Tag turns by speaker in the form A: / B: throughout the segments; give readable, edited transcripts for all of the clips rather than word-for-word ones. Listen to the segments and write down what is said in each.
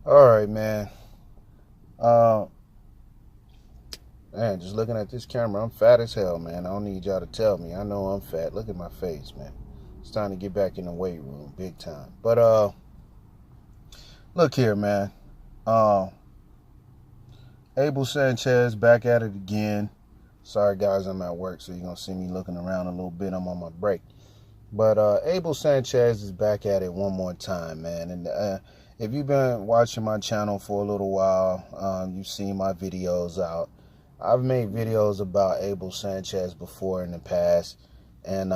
A: All right, man. Uh, Man, just looking at this camera, I'm fat as hell, man. I don't need y'all to tell me. I know I'm fat. Look at my face, man. It's time to get back in the weight room, big time. But look here, man. Uh, Abel Sanchez back at it again. Sorry, guys, I'm at work, so you're gonna see me looking around a little bit. I'm on my break. But Abel Sanchez is back at it one more time, man. And if you've been watching my channel for a little while, you've seen my videos out. I've made videos about Abel Sanchez before in the past. And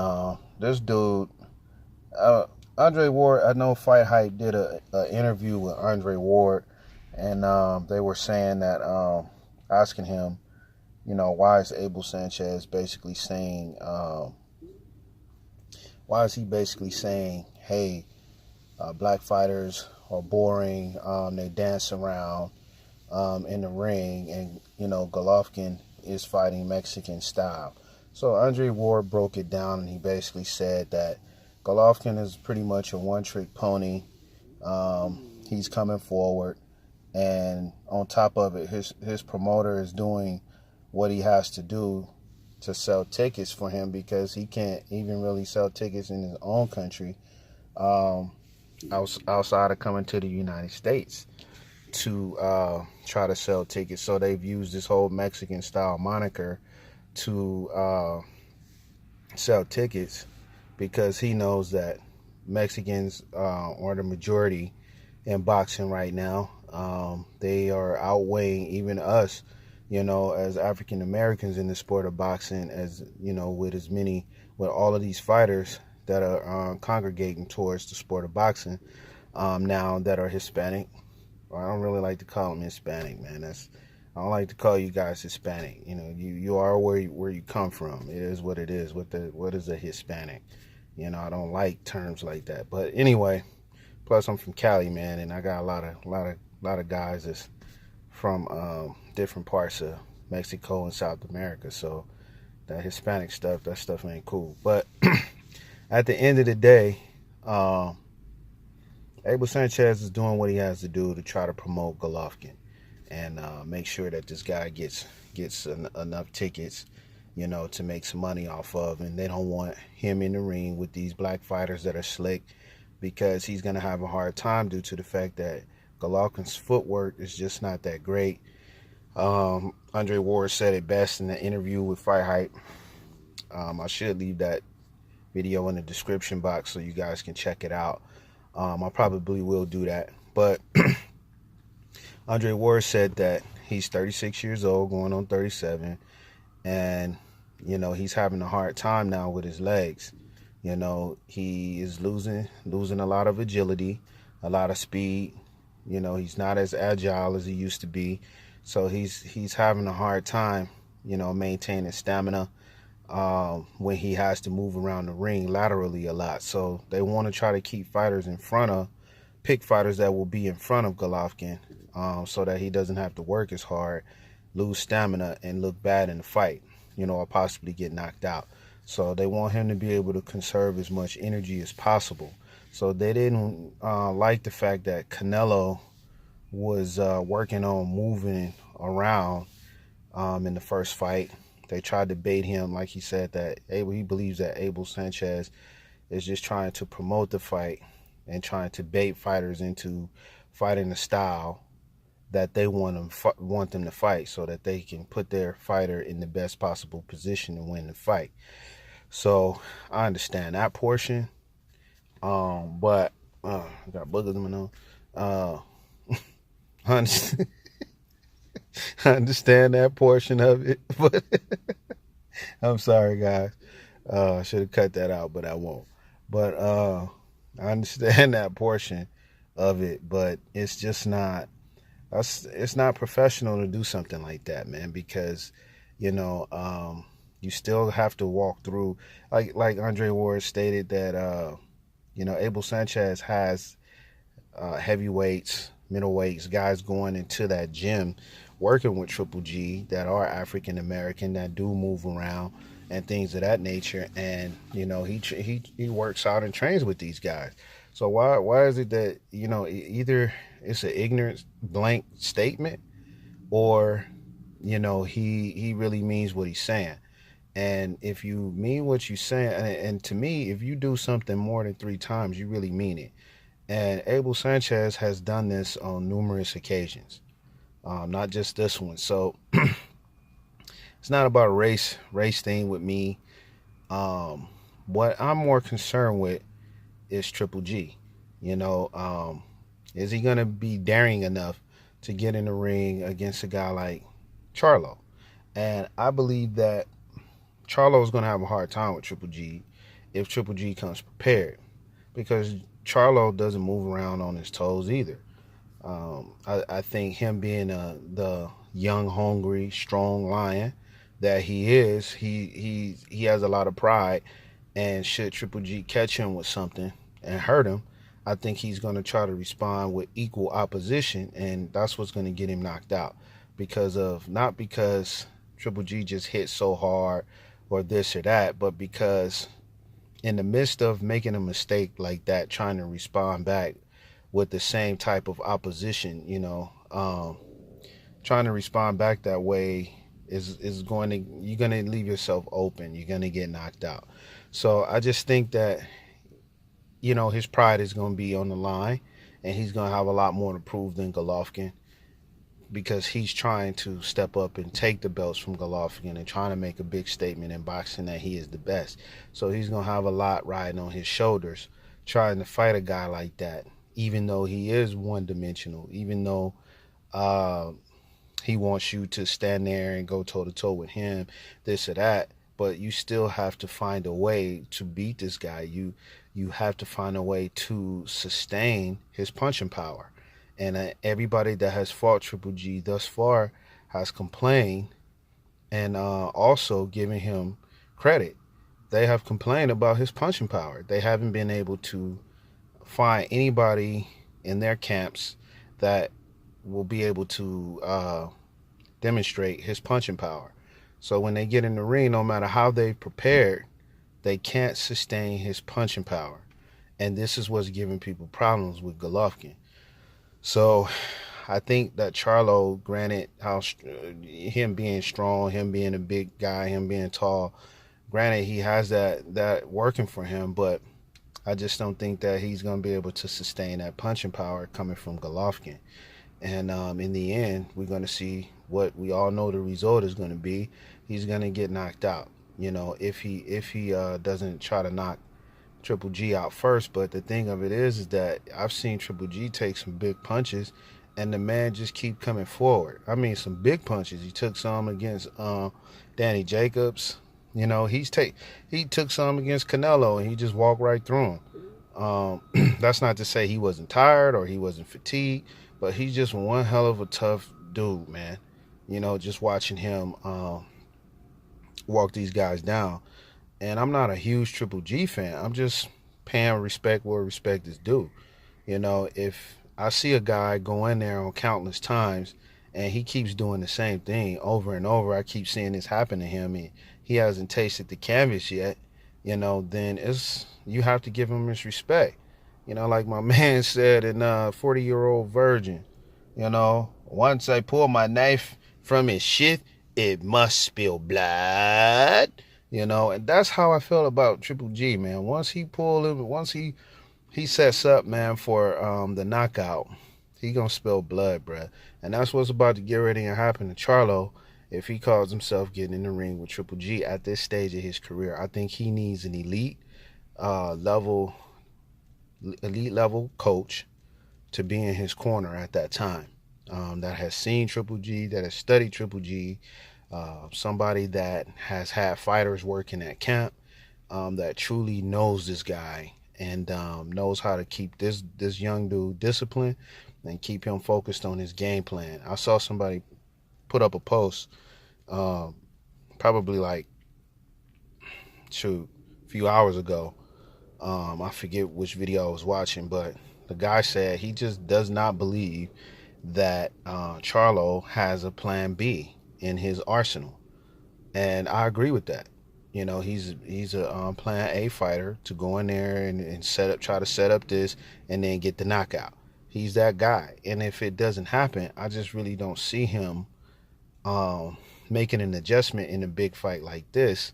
A: this dude, uh, Andre Ward, I know Fight Hype did a interview with Andre Ward. And they were saying that, asking him, why is Abel Sanchez basically saying, why is he basically saying, hey, black fighters are boring, they dance around in the ring, and, Golovkin is fighting Mexican style. So Andre Ward broke it down, and he basically said that Golovkin is pretty much a one-trick pony. He's coming forward, and on top of it, his promoter is doing what he has to do to sell tickets for him, because he can't even really sell tickets in his own country, outside of coming to the United States to try to sell tickets. So they've used this whole Mexican style moniker to sell tickets, because he knows that Mexicans are the majority in boxing right now. They are outweighing even us, as African Americans in the sport of boxing, as with all of these fighters that are congregating towards the sport of boxing now, that are Hispanic. I don't really like to call them Hispanic, man. I don't like to call you guys Hispanic. You are where you come from. It is what it is. What is a Hispanic? I don't like terms like that. But anyway, plus I'm from Cali, man, and I got a lot of guys that's from different parts of Mexico and South America. So that Hispanic stuff, that stuff ain't cool. But at the end of the day, Abel Sanchez is doing what he has to do to try to promote Golovkin, and make sure that this guy gets enough tickets, to make some money off of. And they don't want him in the ring with these black fighters that are slick, because he's going to have a hard time due to the fact that Golovkin's footwork is just not that great. Andre Ward said it best in the interview with Fight Hype. I should leave that video in the description box so you guys can check it out. I probably will do that. But Andre Ward said that he's 36 years old, going on 37, and he's having a hard time now with his legs. He is losing a lot of agility, a lot of speed. He's not as agile as he used to be. So he's having a hard time, maintaining stamina when he has to move around the ring laterally a lot. So they want to try to keep fighters pick fighters that will be in front of Golovkin, so that he doesn't have to work as hard, lose stamina, and look bad in the fight, or possibly get knocked out. So they want him to be able to conserve as much energy as possible. So they didn't like the fact that Canelo was working on moving around in the first fight. They tried to bait him, like he said, that he believes that Abel Sanchez is just trying to promote the fight and trying to bait fighters into fighting the style that they want them to fight, so that they can put their fighter in the best possible position to win the fight. So I understand that portion, but I got boogers in my nose. I understand that portion of it, but I'm sorry, guys. I should have cut that out, but I won't. But I understand that portion of it, but it's just not. It's not professional to do something like that, man. Because you still have to walk through, like Andre Ward stated that Abel Sanchez has heavyweights, middleweights, guys going into that gym working with Triple G that are African American, that do move around and things of that nature. And he works out and trains with these guys. So why is it that either it's an ignorant blank statement, or he really means what he's saying. And if you mean what you're saying, and to me, if you do something more than 3 times, you really mean it. And Abel Sanchez has done this on numerous occasions, not just this one. So it's not about a race thing with me. What I'm more concerned with is Triple G. Is he gonna be daring enough to get in the ring against a guy like Charlo? And I believe that Charlo is gonna have a hard time with Triple G if Triple G comes prepared, because Charlo doesn't move around on his toes either. I think him being the young, hungry, strong lion that he is, he has a lot of pride. And should Triple G catch him with something and hurt him, I think he's going to try to respond with equal opposition, and that's what's going to get him knocked out. Not because Triple G just hit so hard or this or that, but because in the midst of making a mistake like that, trying to respond back with the same type of opposition, trying to respond back that way is going to, you're going to leave yourself open. You're going to get knocked out. So I just think that, his pride is going to be on the line, and he's going to have a lot more to prove than Golovkin, because he's trying to step up and take the belts from Golovkin and trying to make a big statement in boxing that he is the best. So he's going to have a lot riding on his shoulders trying to fight a guy like that, even though he is one-dimensional, even though he wants you to stand there and go toe-to-toe with him, this or that. But you still have to find a way to beat this guy. You have to find a way to sustain his punching power. And everybody that has fought Triple G thus far has complained, and also giving him credit. They have complained about his punching power. They haven't been able to find anybody in their camps that will be able to demonstrate his punching power. So when they get in the ring, no matter how they've prepared, they can't sustain his punching power. And this is what's giving people problems with Golovkin. So I think that Charlo, granted him being strong, him being a big guy, him being tall, granted he has that working for him, but I just don't think that he's going to be able to sustain that punching power coming from Golovkin. And in the end, we're going to see what we all know the result is going to be. He's going to get knocked out, if he doesn't try to knock Triple G out first. But the thing of it is that I've seen Triple G take some big punches, and the man just keep coming forward. I mean, some big punches. He took some against Danny Jacobs. He took some against Canelo, and he just walked right through him. That's not to say he wasn't tired or he wasn't fatigued, but he's just one hell of a tough dude, man. Just watching him walk these guys down. And I'm not a huge Triple G fan. I'm just paying respect where respect is due. If I see a guy go in there on countless times and he keeps doing the same thing over and over, I keep seeing this happen to him, and he hasn't tasted the canvas yet, then you have to give him his respect. Like my man said in 40-Year-Old Virgin, once I pull my knife from his shit, it must spill blood. And that's how I feel about Triple G, man. Once he sets up, man, for the knockout, he gonna spill blood, bruh. And that's what's about to get ready to happen to Charlo if he calls himself getting in the ring with Triple G at this stage of his career. I think he needs an elite level coach to be in his corner at that time, that has seen Triple G, that has studied Triple G, somebody that has had fighters working at camp, that truly knows this guy and knows how to keep this young dude disciplined and keep him focused on his game plan. I saw somebody put up a post probably like a few hours ago. I forget which video I was watching, but the guy said he just does not believe that Charlo has a plan B in his arsenal. And I agree with that. You know, he's a plan A fighter to go in there and try to set up this and then get the knockout. He's that guy. And if it doesn't happen, I just really don't see him making an adjustment in a big fight like this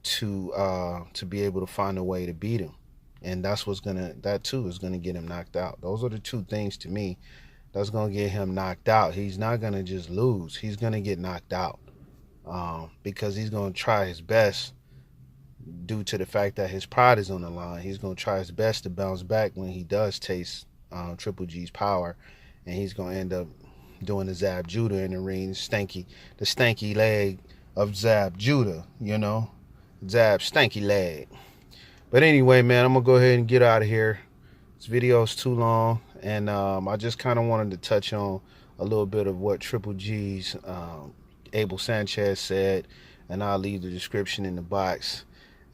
A: to be able to find a way to beat him. And that too is gonna get him knocked out. Those are the two things to me that's gonna get him knocked out. He's not gonna just lose. He's gonna get knocked out because he's gonna try his best due to the fact that his pride is on the line. He's gonna try his best to bounce back when he does taste Triple G's power, and he's gonna end up doing the Zab Judah in the ring, the stanky leg of Zab Judah, you know, Zab stanky leg. But anyway, man, I'm gonna go ahead and get out of here. This video is too long, and I just kind of wanted to touch on a little bit of what Triple G's Abel Sanchez said, and I'll leave the description in the box.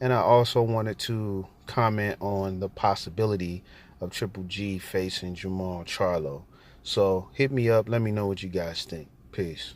A: And I also wanted to comment on the possibility of Triple G facing Jermal Charlo. So hit me up, let me know what you guys think. Peace.